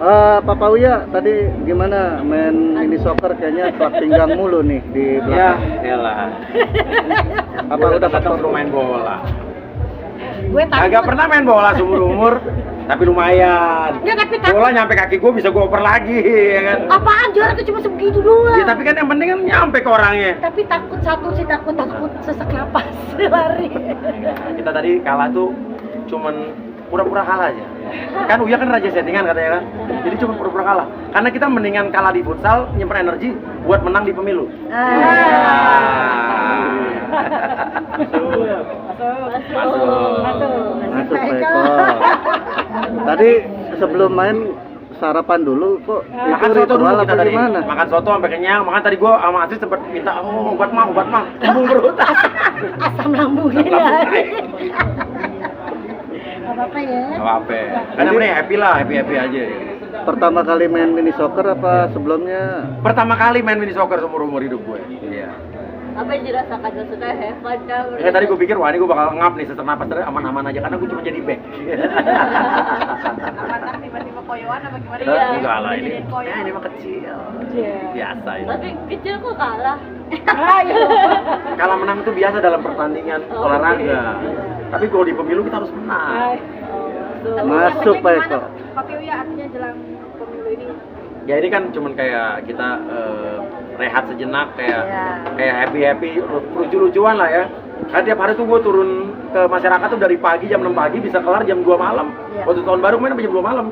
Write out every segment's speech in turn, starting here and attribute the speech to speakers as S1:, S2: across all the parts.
S1: Papa Uya tadi gimana main mini soccer, kayaknya telak pinggang mulu nih di
S2: Ya,
S1: belakang.
S2: elah.
S1: Apa udah
S2: datang
S1: faktor
S2: suruh main bola?
S3: Gue takut.
S2: Agak pernah main bola seumur umur, tapi lumayan.
S3: Ya, tapi takut.
S2: Bola nyampe kaki gue bisa gue oper lagi, ya kan?
S3: Apaan juara tuh cuma sebegitu doang.
S2: Ya tapi kan yang penting kan nyampe ke orangnya.
S3: Tapi takut satu sih, takut sesak napas lari.
S2: Kita tadi kalah tuh cuman pura-pura kalah aja. Kan Uya kan raja settingan katanya kan. Jadi cuma pura-pura kalah. Karena kita mendingan kalah di futsal, nyimpen energi buat menang di pemilu.
S1: masuk Pak Eko. Tadi sebelum main sarapan dulu kok itu
S2: Makan soto dulu
S1: ritual
S2: kita
S1: apa
S2: tadi.
S1: gimana?
S2: Makan soto sampai kenyang. Makan tadi gua sama Aziz sempat minta obat mang, lambung perut.
S3: Asam lambungnya
S2: Asam lambung
S3: lari.
S2: naik.
S3: Gak apa-apa ya.
S2: Gak apa-apa. Kan yang penting happy lah, happy aja.
S1: Pertama kali main mini soccer apa sebelumnya?
S2: Pertama kali main mini soccer seumur hidup gue. Iya.
S4: Apa yang dirasakan suka hebat kan?
S2: Ya tadi gue pikir wah ini gue bakal ngap nih, sesak napas terus aman-aman aja karena gue cuma jadi back.
S4: Mantap tiba-tiba koyoan apa gimana
S2: Enggak
S4: ya?
S2: lah ini.
S4: Jadiin koyoan.
S2: Ini mah kecil. Biasa ini.
S4: Tapi kecil kok kalah.
S2: Kalah menang itu biasa dalam pertandingan olahraga. Tapi kalau di pemilu kita harus menang.
S1: Masuk Pak Eko.
S4: Papi Uya artinya jelang pemilu ini.
S2: Ya ini kan cuman kayak kita rehat sejenak, kayak happy lucu-lucuan lah ya. Kan tiap hari tuh gue turun ke masyarakat tuh dari pagi jam 6 pagi bisa kelar jam 2 malam. Waktu tahun baru main sampai jam 2 malam.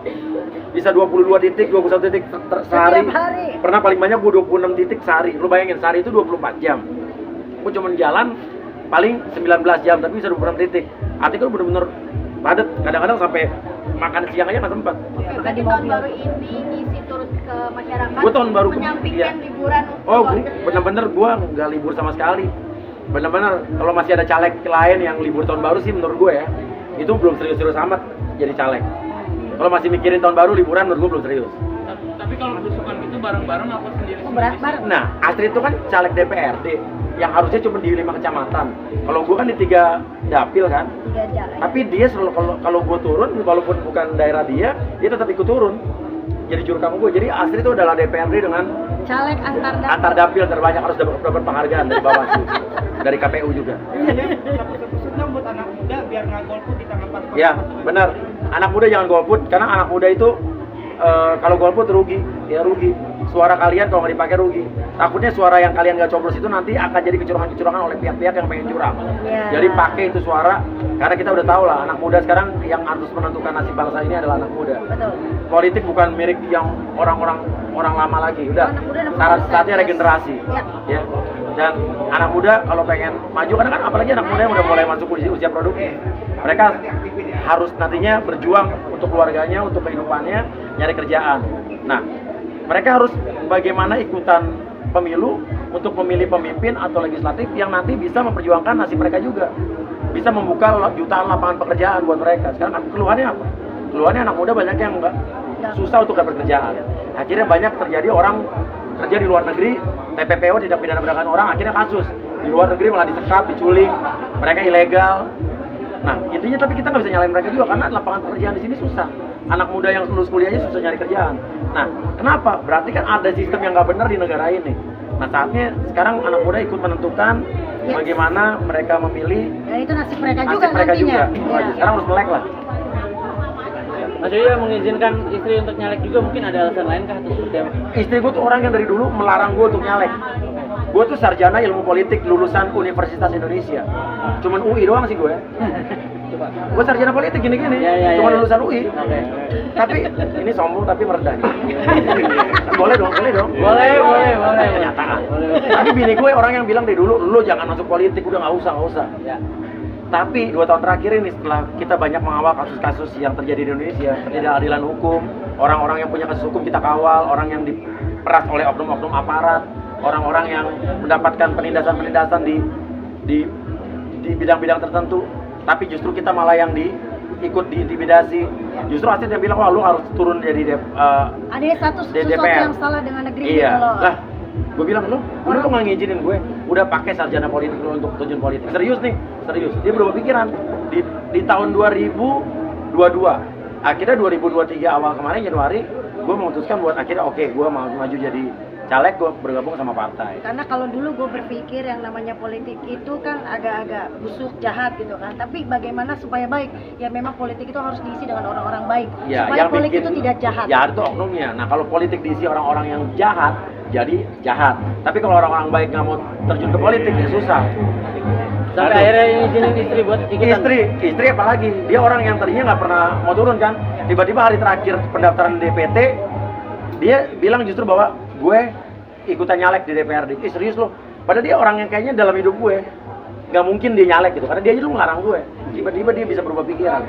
S2: Bisa 22 titik, 21 titik sehari.
S3: Setiap hari.
S2: Pernah paling banyak gue 26 titik sehari. Lu bayangin sehari itu 24 jam. Gue cuman jalan paling 19 jam tapi bisa 26 titik. Artinya gue bener-bener padat. Kadang-kadang sampai makan siang aja nggak sempat.
S4: Oke, berarti tahun baru ini ngisi turun ke masyarakat.
S2: Gua tahun baru
S4: menyampingkan
S2: iya.
S4: liburan untuk
S2: Oh,
S4: keluarga.
S2: bener-bener gue nggak libur sama sekali. Bener-bener kalau masih ada caleg lain yang libur tahun baru sih menurut gue ya, itu belum serius-serius amat jadi caleg. Kalau masih mikirin tahun baru liburan menurut gue belum serius.
S5: Tapi kalau berusukan gitu bareng-bareng apa sendiri?
S3: Bareng.
S2: Nah, Astrid itu kan caleg DPRD yang harusnya cuma di 5 kecamatan. Kalau gue kan di 3 dapil kan.
S3: 3 jalan.
S2: Tapi dia selalu kalau gue turun walaupun bukan daerah dia tetap ikut turun. Jadi juru kamu gue. Jadi Astrid itu adalah DPRD dengan
S3: Caleg
S2: antar dapil terbanyak, harus dapat penghargaan dari Bawaslu, dari KPU juga.
S5: Khususnya buat anak muda biar nggak golput di tanggal 4.
S2: Ya, benar. Anak muda jangan golput karena anak muda itu kalau golput rugi, ya rugi. Suara kalian kalau nggak dipakai rugi. Takutnya suara yang kalian nggak coblos itu nanti akan jadi kecurangan-kecurangan oleh pihak-pihak yang pengen curang.
S3: Ya.
S2: Jadi pakai itu suara karena kita udah tahu lah anak muda sekarang yang harus menentukan nasib bangsa ini adalah anak muda.
S3: Betul.
S2: Politik bukan milik yang orang lama lagi. Udah.
S3: Anak muda nomor
S2: Saatnya
S3: satu.
S2: regenerasi.
S3: Ya.
S2: Dan anak muda kalau pengen maju karena kan apalagi anak muda yang udah mulai masuk usia produktif. Mereka harus nantinya berjuang untuk keluarganya, untuk kehidupannya, nyari kerjaan. Nah, mereka harus bagaimana ikutan pemilu untuk memilih pemimpin atau legislatif yang nanti bisa memperjuangkan nasib mereka juga. Bisa membuka jutaan lapangan pekerjaan buat mereka. Sekarang keluhannya apa? Keluhannya anak muda banyak yang enggak susah untuk dapat kerjaan. Akhirnya banyak terjadi orang kerja di luar negeri, TPPO tidak pidana perdagangan orang, akhirnya kasus. Di luar negeri malah disekap, diculik, mereka ilegal. Nah, intinya tapi kita nggak bisa nyalain mereka juga karena lapangan pekerjaan di sini susah. Anak muda yang lulus kuliahnya susah nyari kerjaan. Nah, kenapa? Berarti kan ada sistem yang nggak benar di negara ini. Nah, saatnya sekarang anak muda ikut menentukan bagaimana mereka memilih
S3: Dan itu nasib mereka juga
S2: nasib mereka
S3: nantinya.
S2: juga. Itu aja. Sekarang harus melek lah.
S5: Mas Yoyo mengizinkan istri untuk nyalek juga, mungkin ada alasan lain kah atau seperti apa?
S2: Istri gue tuh orang yang dari dulu melarang gue untuk nyalek. Gue tuh sarjana ilmu politik lulusan Universitas Indonesia. Cuman UI doang sih gue. Gue sarjana politik gini-gini, cuma lulusan UI. Tapi ini sombong tapi merendah. Boleh dong.
S5: Boleh.
S2: Kenyataan. Tapi bini gue orang yang bilang dari dulu, lu jangan masuk politik, udah nggak usah.
S5: Ya.
S2: Tapi 2 tahun terakhir ini setelah kita banyak mengawal kasus-kasus yang terjadi di Indonesia, ketidakadilan hukum, orang-orang yang punya kasus hukum kita kawal, orang yang diperas oleh oknum-oknum aparat, orang-orang yang mendapatkan penindasan-penindasan di bidang-bidang tertentu, tapi justru kita malah yang ikut diintimidasi. Justru Asid yang bilang, wah lu harus turun jadi
S3: Ada sesuatu
S2: DPR.
S3: yang salah dengan negeri
S2: Iya.
S3: gitu loh.
S2: Lah, gue bilang lu tuh nggak ngizinin gue, udah pakai sarjana politik lu untuk terjun politik. Serius. Dia berubah pikiran di tahun 2022. Akhirnya 2023 awal kemarin Januari, gue memutuskan buat akhirnya oke, gue mau maju jadi caleg, gue bergabung sama partai.
S3: Karena kalau dulu gue berpikir yang namanya politik itu kan agak-agak busuk, jahat gitu kan. Tapi bagaimana supaya baik? Ya memang politik itu harus diisi dengan orang-orang baik.
S2: Ya,
S3: supaya
S2: yang
S3: politik
S2: bikin
S3: itu tidak jahat.
S2: Jahat itu oknumnya. Nah kalau politik diisi orang-orang yang jahat, jadi jahat. Tapi kalau orang-orang baik nggak mau terjun ke politik ya susah.
S5: Sampai
S2: Aduh.
S5: akhirnya izinin istri buat ikutan.
S2: Istri apalagi, dia orang yang tadinya nggak pernah mau turun kan, tiba-tiba hari terakhir pendaftaran DPT, dia bilang justru bahwa gue ikutan nyalek di DPRD. Serius loh, padahal dia orang yang kayaknya dalam hidup gue nggak mungkin dia nyalek gitu, karena dia aja ngelarang gue. Tiba-tiba dia bisa berubah pikiran,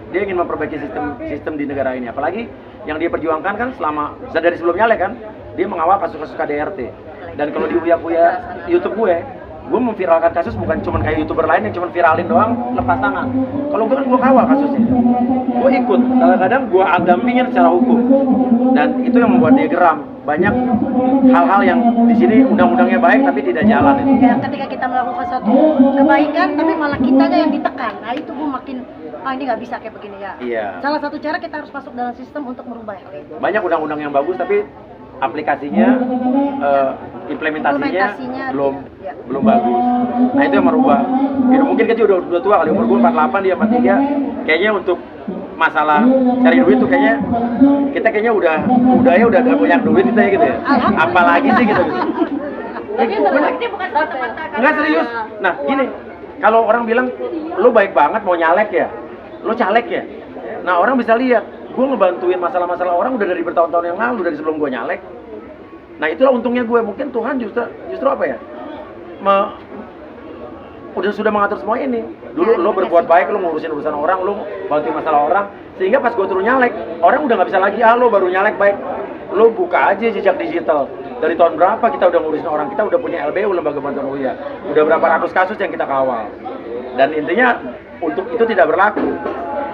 S2: dia ingin memperbaiki sistem di negara ini. Apalagi yang dia perjuangkan kan selama dari sebelum nyalek kan, dia mengawal kasus-kasus KDRT. Dan kalau di Uya YouTube gue memviralkan kasus bukan cuma kayak YouTuber lain yang cuma viralin doang lepas tangan. Kalau gue kan gue kawal kasusnya, gue ikut, kadang-kadang gue dampingin secara hukum, dan itu yang membuat dia geram. Banyak hal-hal yang di sini undang-undangnya baik tapi tidak jalan itu.
S3: Ya, ketika kita melakukan suatu kebaikan tapi malah kitanya yang ditekan. Nah itu gue makin ini nggak bisa kayak begini ya.
S2: Iya.
S3: Salah satu cara kita harus masuk dalam sistem untuk merubah hal itu.
S2: Banyak undang-undang yang bagus tapi aplikasinya, implementasinya belum
S3: ya.
S2: belum bagus. Nah itu yang merubah. Ya, mungkin kita udah tua kali, umur gue 48, dia 43. Kayaknya untuk masalah cari duit tuh kayaknya kita udah agak banyak duit kita ya gitu ya. Apalagi sih gitu.
S4: Tapi berbakti bukan semata-mata
S2: Enggak serius. Nah gini, kalau orang bilang lo baik banget mau nyalek ya, lo caleg ya. Nah orang bisa lihat, gue ngebantuin masalah-masalah orang udah dari bertahun-tahun yang lalu, dari sebelum gue nyalek. Nah itulah untungnya gue. Mungkin Tuhan justru apa ya, sudah mengatur semua ini. Dulu lo berbuat baik, lo ngurusin urusan orang, lo bantuin masalah orang, sehingga pas gue turun nyalek, orang udah nggak bisa lagi, lo baru nyalek baik. Lo buka aja jejak digital. Dari tahun berapa kita udah ngurusin orang, kita udah punya LBU, Lembaga Bantuan Uya. Udah berapa ratus kasus yang kita kawal. Dan intinya untuk itu tidak berlaku.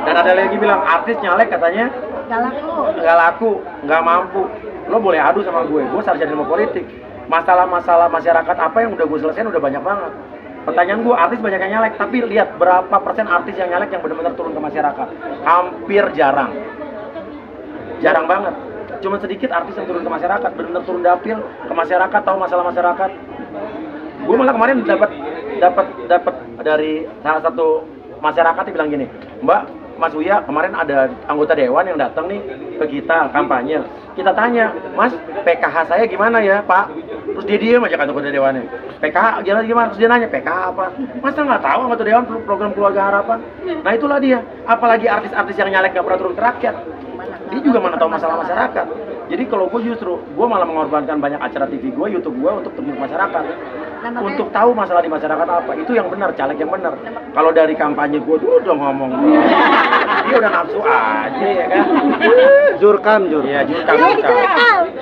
S2: Dan ada lagi bilang artis nyalek katanya nggak laku, nggak mampu. Lo boleh adu sama gue sarjana ilmu politik. Masalah-masalah masyarakat apa yang udah gue selesaiin udah banyak banget. Pertanyaan gue, artis banyak yang nyalek, tapi lihat berapa persen artis yang nyalek yang benar-benar turun ke masyarakat. Hampir jarang banget. Cuma sedikit artis yang turun ke masyarakat, benar-benar turun dapil ke masyarakat, tahu masalah masyarakat. Gue malah kemarin dapat dari salah satu masyarakat yang bilang gini, Mbak, Mas Uya, kemarin ada anggota dewan yang datang nih ke kita kampanye. Kita tanya, Mas, PKH saya gimana ya, Pak? Terus dia diem aja kan anggota dewannya. PKH gimana? Terus dia nanya, PKH apa? Masa nggak tahu anggota dewan program keluarga harapan? Nah itulah dia. Apalagi artis-artis yang nyalek nggak pernah turun ke rakyat. Dia juga mana tahu masalah masyarakat. Jadi kalau gue malah mengorbankan banyak acara TV gue, YouTube gue untuk terjun ke masyarakat. Untuk tahu masalah di masyarakat apa, itu yang benar, caleg yang benar. Kalau dari kampanye gue dulu udah ngomong, dia udah nafsu aja ya kan.
S1: Jurkam.
S2: Iya, jurkam.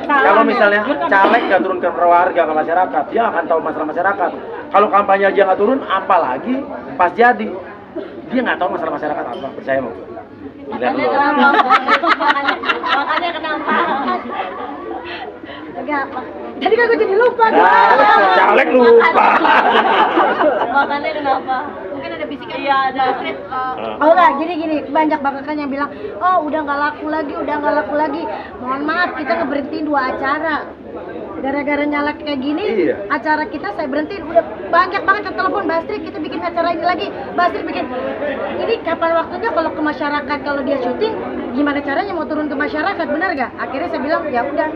S2: Kalau misalnya caleg nggak turun ke warga, ke masyarakat, dia akan tahu masalah masyarakat. Kalau kampanye aja nggak turun, apalagi pas jadi, dia nggak tahu masalah masyarakat apa, percaya mau. Gila dulu.
S4: Makanya kenapa?
S3: Enggak apa. Jadi kan gue jadi lupa.
S2: Caleg lupa.
S4: Makanya kenapa? Mungkin ada bisikan. Iya, ada.
S3: Oh lah, jadi gini, banyak banget kan yang bilang, oh udah nggak laku lagi. Mohon maaf, kita ngeberhentiin 2 acara. Gara-gara nyalek kayak gini,
S2: Iya.
S3: acara kita saya berhentiin. Udah banyak banget yang telepon, Mbak Astrid, kita bikin acara ini lagi. Mbak Astrid bikin, ini kapan waktunya kalau ke masyarakat, kalau dia syuting, gimana caranya mau turun ke masyarakat, benar gak? Akhirnya saya bilang, ya udah.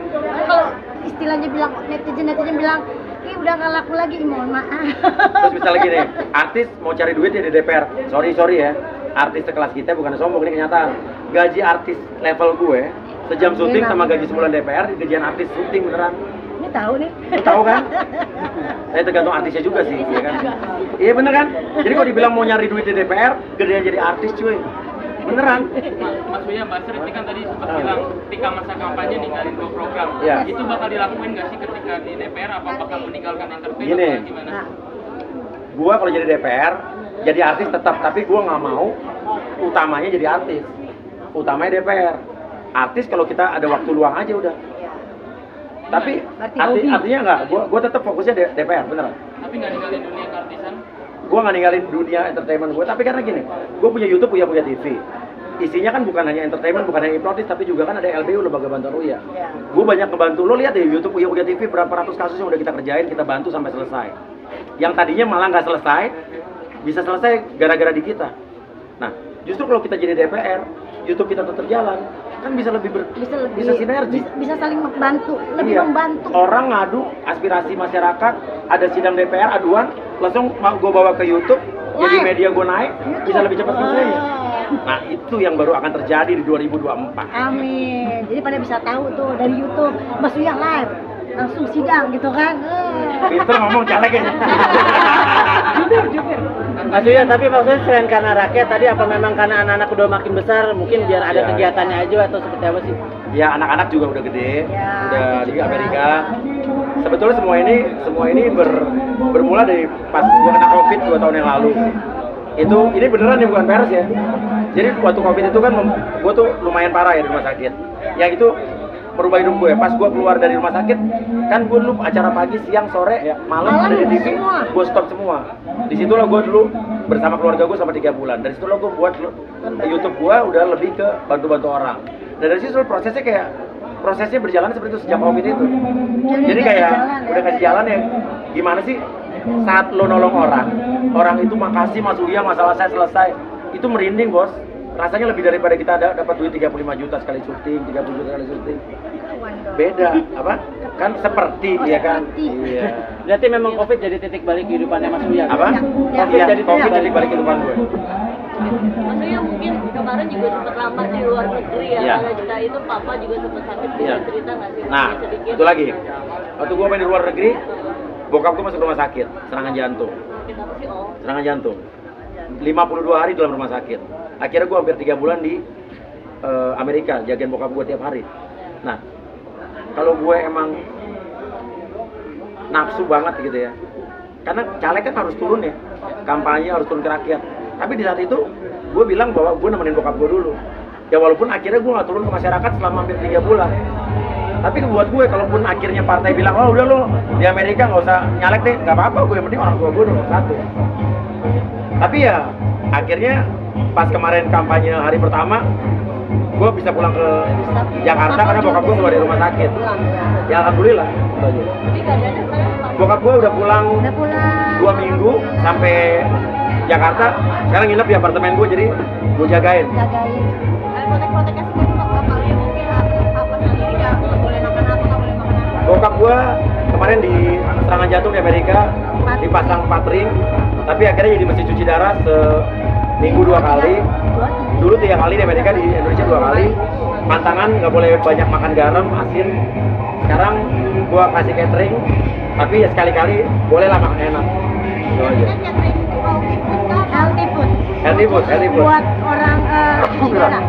S3: Kalau istilahnya bilang, netizen bilang, ih udah nggak laku lagi, mohon maaf.
S2: Terus misalnya gini, artis mau cari duit ya di DPR. Sorry ya, artis sekelas kita bukan sombong, ini kenyataan. Gaji artis level gue sejam syuting sama gaji sebulan DPR, gajian artis syuting beneran.
S3: Ini tahu nih.
S2: Lu tahu kan? Saya tergantung artisnya juga sih, ya kan? Iya bener kan? Jadi kalau dibilang mau nyari duit di DPR, gedean jadi artis cuy. Beneran.
S5: Mas Uya, Mbak Astrid ini kan tadi sempat bilang ketika masa kampanye ninggalin 2 program.
S2: Iya.
S5: Itu bakal dilakuin nggak sih ketika di DPR? Apa bakal meninggalkan entertain
S2: Gini.
S5: atau gimana?
S2: Gua kalau jadi DPR, jadi artis tetap, tapi gua nggak mau utamanya jadi artis. Utamanya DPR. Artis kalau kita ada waktu luang aja udah. Tapi artinya enggak, gua tetap fokusnya DPR, beneran.
S5: Tapi nggak ninggalin dunia keartisan?
S2: Gue nggak ninggalin dunia entertainment gue, tapi karena gini, gue punya YouTube, punya TV. isinya kan bukan hanya entertainment, bukan hanya hipnotis, tapi juga kan ada LBU, Lembaga Bantuan Uya.
S3: Iya.
S2: Gue banyak ngebantu, lo lihat deh YouTube Uya TV berapa ratus kasus yang udah kita kerjain, kita bantu sampai selesai. Yang tadinya malah nggak selesai, bisa selesai gara-gara di kita. Nah, justru kalau kita jadi DPR, YouTube kita tetap jalan, kan bisa lebih bisa sinergi.
S3: bisa saling membantu, lebih
S2: Iya.
S3: membantu.
S2: Orang ngadu aspirasi masyarakat, ada sidang DPR aduan, langsung gue bawa ke YouTube, jadi
S3: Live.
S2: media gue naik,
S3: YouTube.
S2: bisa lebih cepat selesainya.
S3: Wah.
S2: Nah, itu yang baru akan terjadi di 2024.
S3: Amin. Jadi pada bisa tahu tuh dari YouTube Mas Uya live langsung sidang gitu kan.
S2: Pinter ngomong caleg ya.
S5: Mas Uya, tapi maksudnya selain karena rakyat tadi, apa memang karena anak-anak udah makin besar, mungkin biar ada
S2: Ya.
S5: kegiatannya aja atau seperti apa sih?
S2: Ya anak-anak juga udah gede,
S3: Ya,
S2: udah di
S3: juga.
S2: Amerika. Sebetulnya semua ini bermula dari pas gua kena COVID 2 tahun yang lalu. Ini beneran nih, bukan peres ya. Jadi waktu COVID itu kan gua tuh lumayan parah ya di rumah sakit. Ya itu merubah hidup gue. Pas gue keluar dari rumah sakit, kan gue dulu acara pagi, siang, sore, malam ada di TV,
S3: semua.
S2: gue stop semua. Di situlah gue dulu bersama keluarga gue selama 3 bulan. Dari situlah gue buat YouTube gue udah lebih ke bantu-bantu orang. Dan dari situ prosesnya berjalan seperti itu sejak COVID itu. Jadi kayak udah kasih jalan ya. Gimana sih saat lo nolong orang itu makasih Mas Uya, masalah saya selesai. Itu merinding bos. Rasanya lebih daripada kita dapat duit 35 juta sekali syuting, 30 juta sekali syuting. Beda, apa? Kan seperti
S3: Oh,
S2: ya kan?
S3: seperti.
S2: Iya.
S5: Berarti memang COVID jadi titik balik kehidupannya Mas Uya.
S2: Apa?
S3: Ya.
S2: Iya,
S5: jadi
S2: COVID jadi balik kehidupan gue.
S4: Maksudnya mungkin kemarin juga sempat lamar di luar negeri ya,
S2: Iya.
S4: karena kita itu papa juga sempat sakit, bisa
S2: Iya.
S4: cerita nggak sih?
S2: Nah,
S4: Mungkin sedikit.
S2: itu lagi. Waktu gue main di luar negeri, bokap gue masuk rumah sakit, serangan jantung.
S4: Kenapa sih? Oh,
S2: Serangan jantung. 52 hari dalam rumah sakit. Akhirnya gue hampir 3 bulan di Amerika, jagain bokap gue tiap hari. Nah, kalau gue emang nafsu banget gitu ya, karena caleg kan harus turun ya, kampanye harus turun ke rakyat. Tapi di saat itu, gue bilang bahwa gue nemenin bokap gue dulu. Ya walaupun akhirnya gue gak turun ke masyarakat selama hampir 3 bulan. Tapi buat gue, kalaupun akhirnya partai bilang, oh udah lo di Amerika nggak usah nyalek deh, nggak apa-apa, gue yang penting orang tua gue nomor 1. Tapi ya akhirnya pas kemarin kampanye hari pertama, gue bisa pulang ke Jakarta karena bokap gue keluar dari rumah sakit. Ya alhamdulillah. Gitu aja.
S4: tapi keadaannya sekarang apa?
S2: Bokap gue udah pulang
S3: Udah pulang.
S2: 2 minggu sampai Jakarta. Sekarang nginep di apartemen gue, jadi gue jagain.
S3: Jagain.
S4: Ada protek-proteknya sendiri nggak bapaknya mungkin apa sendiri nggak boleh makan apa, nggak boleh makan apa?
S2: Bokap gua kemarin di serangan jantung di Amerika dipasang 4 ring, tapi akhirnya jadi mesti cuci darah seminggu 2 kali. Dulu 3 kali di Amerika, di Indonesia 2 kali. Pantangan nggak boleh banyak makan garam, asin. Sekarang gua kasih catering, tapi ya sekali-kali bolehlah makan enak. Itu aja.
S4: Kan catering healthy food kan?
S3: Healthy food.
S2: Healthy food.
S3: Buat orang cuci darah.